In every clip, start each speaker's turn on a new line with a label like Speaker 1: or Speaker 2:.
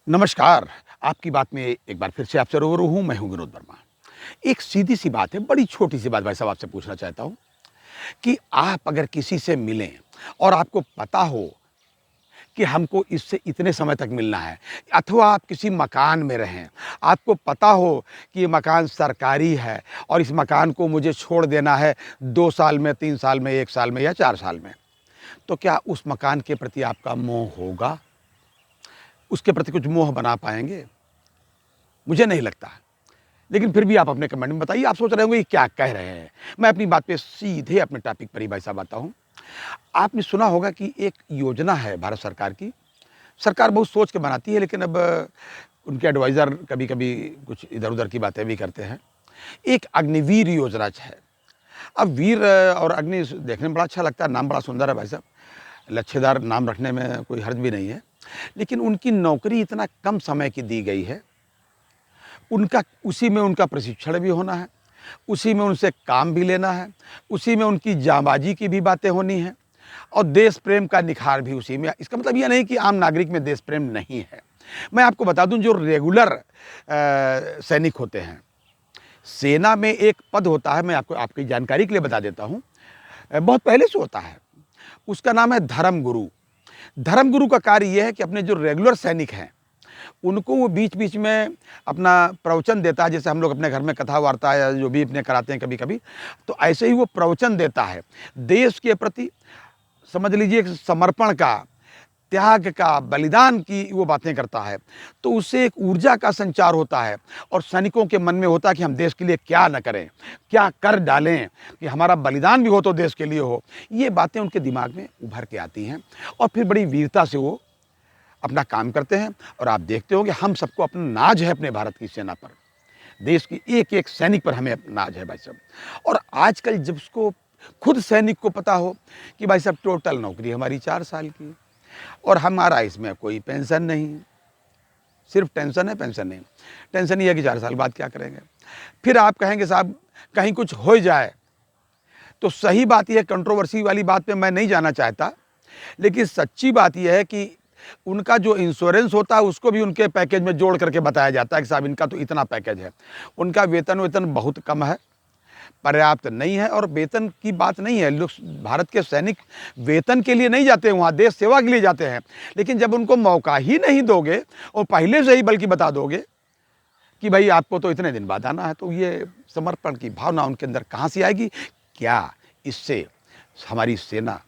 Speaker 1: नमस्कार। आपकी बात में एक बार फिर से आपसे रूबरू हूँ, मैं हूँ विनोद वर्मा। एक सीधी-सी बात है, बड़ी छोटी-सी बात भाई साहब आपसे पूछना चाहता हूँ कि आप अगर किसी से मिलें और आपको पता हो कि हमको इससे इतने समय तक मिलना है अथवा आप किसी मकान में रहें, आपको पता हो कि ये मकान सरकारी है और इस मकान को मुझे छोड़ देना है 2 साल में, 3 साल में, 1 साल में या 4 साल में, तो क्या उस मकान के प्रति आपका मोह होगा? उसके प्रति कुछ मोह बना पाएँगे? मुझे नहीं लगता। लेकिन फिर भी आप अपने कमेंट में बताइए, आप सोच रहे होंगे ये क्या कह रहे हैं। मैं अपनी बात पे सीधे अपने टॉपिक पर ही भाई साहब आता हूँ। आपने सुना होगा कि एक योजना है भारत सरकार की। सरकार बहुत सोच के बनाती है, लेकिन अब उनके एडवाइज़र कभी-कभी कुछ इधर-उधर की बातें भी करते हैं। एक अग्निवीर योजना है। अब वीर और अग्नि देखने में बड़ा अच्छा लगता है, नाम बड़ा सुंदर है भाई साहब। लच्छेदार नाम रखने में कोई हर्ज भी नहीं है। लेकिन उनकी नौकरी इतना कम समय की दी गई है, उनका उसी में उनका प्रशिक्षण भी होना है, उसी में उनसे काम भी लेना है, उसी में उनकी जाँबाज़ी की भी बातें होनी हैं और देश प्रेम का निखार भी उसी में। इसका मतलब ये नहीं कि आम नागरिक में देश प्रेम नहीं है। मैं आपको बता दूँ, जो रेगुलर सैनिक होते हैं, सेना में एक पद होता है, मैं आपको आपकी जानकारी के लिए बता देता हूँ। बहुत पहले से होता है, उसका नाम है धर्मगुरु। धर्मगुरु का कार्य ये है कि अपने जो रेगुलर सैनिक हैं, उनको वो बीच-बीच में अपना प्रवचन देता है, जैसे हम लोग अपने घर में कथा वार्ता या जो भी अपने कराते हैं कभी-कभी, तो ऐसे ही वो प्रवचन देता है। देश के प्रति समझ लीजिए एक समर्पण का, त्याग का, बलिदान की वो बातें करता है। तो उससे एक ऊर्जा का संचार होता है और सैनिकों के मन में होता है कि हम देश के लिए क्या न करें, क्या कर डालें कि हमारा बलिदान भी हो तो देश के लिए हो। ये बातें उनके दिमाग में उभर के आती हैं और फिर बड़ी वीरता से वो अपना काम करते हैं। और आप देखते होंगे, हम सबको अपना नाज है अपने भारत की सेना पर, देश की एक-एक सैनिक पर हमें नाज है भाई साहब। और आजकल जब उसको खुद सैनिक को पता हो कि भाई साहब टोटल नौकरी हमारी 4 साल की है और हमारा इसमें कोई पेंशन नहीं, सिर्फ टेंशन है, पेंशन नहीं। टेंशन ये है कि 4 साल बाद क्या करेंगे। फिर आप कहेंगे साहब कहीं कुछ हो ही जाए, तो सही बात ये है, कंट्रोवर्सी वाली बात पे मैं नहीं जाना चाहता, लेकिन सच्ची बात यह है कि उनका जो इंश्योरेंस होता है उसको भी उनके पैकेज में जोड़ करके बताया जाता है कि साहब इनका तो इतना पैकेज है। उनका वेतन बहुत कम है, पर्याप्त नहीं है। और वेतन की बात नहीं है, लोग भारत के सैनिक वेतन के लिए नहीं जाते वहाँ, देश सेवा के लिए जाते हैं। लेकिन जब उनको मौका ही नहीं दोगे और पहले से ही बल्कि बता दोगे कि भाई आपको तो इतने दिन बाद आना है, तो ये समर्पण की भावना उनके अंदर कहाँ से आएगी? क्या इससे हमारी सेना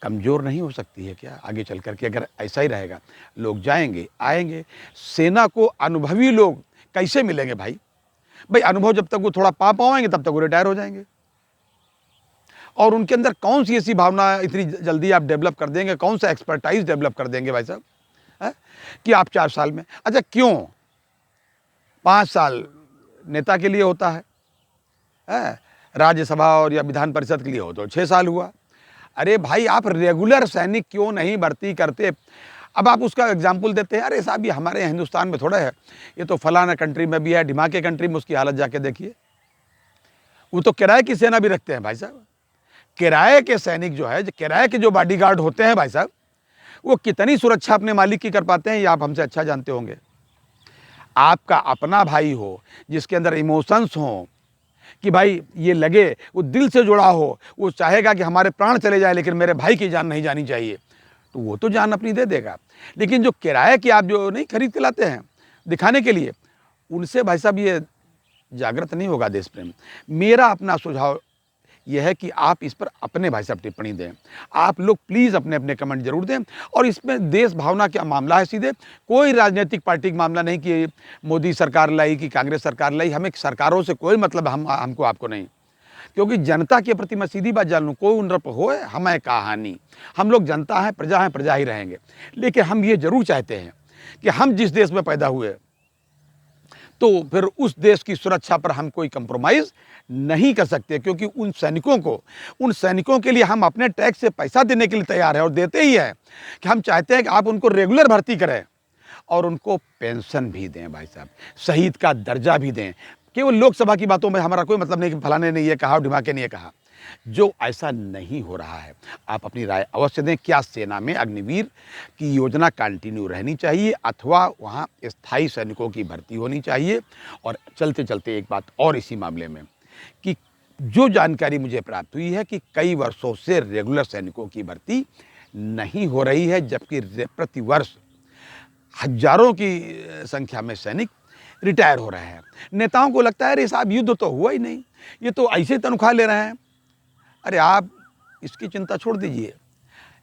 Speaker 1: कमज़ोर नहीं हो सकती है क्या आगे चल कर के? अगर ऐसा ही रहेगा, लोग जाएँगे, आएँगे, सेना को अनुभवी लोग कैसे मिलेंगे भाई? भाई अनुभव जब तक वो थोड़ा पा पाएँगे तब तक वो रिटायर हो जाएँगे। और उनके अंदर कौन-सी ऐसी भावना इतनी जल्दी आप डेवलप कर देंगे, कौन-सा एक्सपर्टाइज़ डेवलप कर देंगे भाई साहब, हैं? कि आप 4 साल में, अच्छा क्यों? 5 साल नेता के लिए होता है? राज्यसभा और या विधान परिषद के लिए हो तो 6 साल हुआ। अरे भाई, आप रेगुलर सैनिक क्यों नहीं भर्ती करते? अब आप उसका एग्ज़ाम्पल देते हैं, अरे साहब ये हमारे हिंदुस्तान में थोड़ा है, ये तो फलाना कंट्री में भी है, ढिमा के कंट्री में उसकी हालत जाके देखिए। वो तो किराए की सेना भी रखते हैं भाई साहब। किराए के सैनिक जो है, जो किराए के जो बॉडीगार्ड होते हैं भाई साहब, वो कितनी सुरक्षा अपने मालिक की कर पाते हैं, ये आप हमसे अच्छा जानते होंगे। आपका अपना भाई हो, जिसके अंदर इमोशंस हों, कि भाई ये लगे, वो दिल से जुड़ा हो, वो चाहेगा कि हमारे प्राण चले जाए लेकिन मेरे भाई की जान नहीं जानी चाहिए, तो वो तो जान अपनी दे देगा। लेकिन जो किराए की आप जो नहीं खरीद के लाते हैं दिखाने के लिए, उनसे भाई साहब ये जागृत नहीं होगा देश प्रेम। मेरा अपना सुझाव ये है कि आप इस पर अपने भाई साहब टिप्पणी दें। आप लोग प्लीज़ अपने-अपने कमेंट ज़रूर दें। और इसमें देश भावना का मामला है सीधे, कोई राजनीतिक पार्टी का मामला नहीं कि मोदी सरकार लाई कि कांग्रेस सरकार लाई, हमें सरकारों से कोई मतलब हमको आपको नहीं। क्योंकि जनता के प्रति मैं सीधी बात जान लूँ, कोई नृप होए हमें का हानि। हम लोग जनता हैं, प्रजा ही रहेंगे। लेकिन हम ये ज़रूर चाहते हैं कि हम जिस देश में पैदा हुए, तो फिर उस देश की सुरक्षा पर हम कोई कंप्रोमाइज़ नहीं कर सकते, क्योंकि उन सैनिकों के लिए हम अपने टैक्स से पैसा देने के लिए तैयार हैं और देते ही हैं कि हम चाहते हैं कि आप उनको रेगुलर भर्ती करें और उनको पेंशन भी दें भाई साहब, शहीद का दर्जा भी दें। केवल लोकसभा की बातों में हमारा कोई मतलब नहीं कि फलाने ने ये कहा और ढिमाके ने ये कहा। जो ऐसा नहीं हो रहा है। आप अपनी राय अवश्य दें, क्या सेना में अग्निवीर की योजना कंटिन्यू रहनी चाहिए अथवा वहाँ स्थायी सैनिकों की भर्ती होनी चाहिए? और चलते-चलते एक बात और इसी मामले में कि जो जानकारी मुझे प्राप्त हुई है कि कई वर्षों से रेगुलर सैनिकों की भर्ती नहीं हो रही है, जबकि प्रतिवर्ष हज़ारों की संख्या में सैनिक रिटायर हो रहे हैं। नेताओं को लगता है अरे साहब युद्ध तो हुआ ही नहीं, ये तो ऐसे तनख्वाह ले रहे हैं। अरे आप इसकी चिंता छोड़ दीजिए।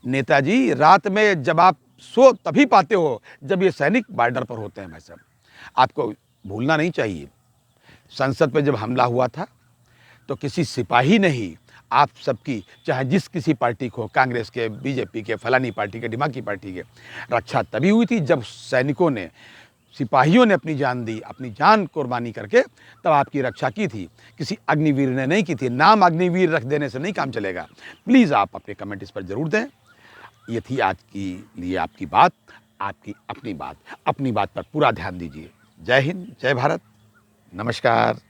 Speaker 1: नेताजी, रात में जब आप सो तभी पाते हो जब ये सैनिक बॉर्डर पर होते हैं भाई साहब। आपको भूलना नहीं चाहिए, संसद पे जब हमला हुआ था तो किसी सिपाही ने ही आप सबकी, चाहे जिस किसी पार्टी को, कांग्रेस के, बीजेपी के, फलानी पार्टी के, ढिमाकी पार्टी के, रक्षा तभी हुई थी जब सैनिकों ने, सिपाहियों ने अपनी जान दी, अपनी जान कुर्बानी करके तब आपकी रक्षा की थी। किसी अग्निवीर ने नहीं की थी। नाम अग्निवीर रख देने से नहीं काम चलेगा। प्लीज़ आप अपने कमेंट इस पर ज़रूर दें। ये थी आज की लिए आपकी बात, आपकी अपनी बात। अपनी बात पर पूरा ध्यान दीजिए। जय हिंद, जय भारत, नमस्कार।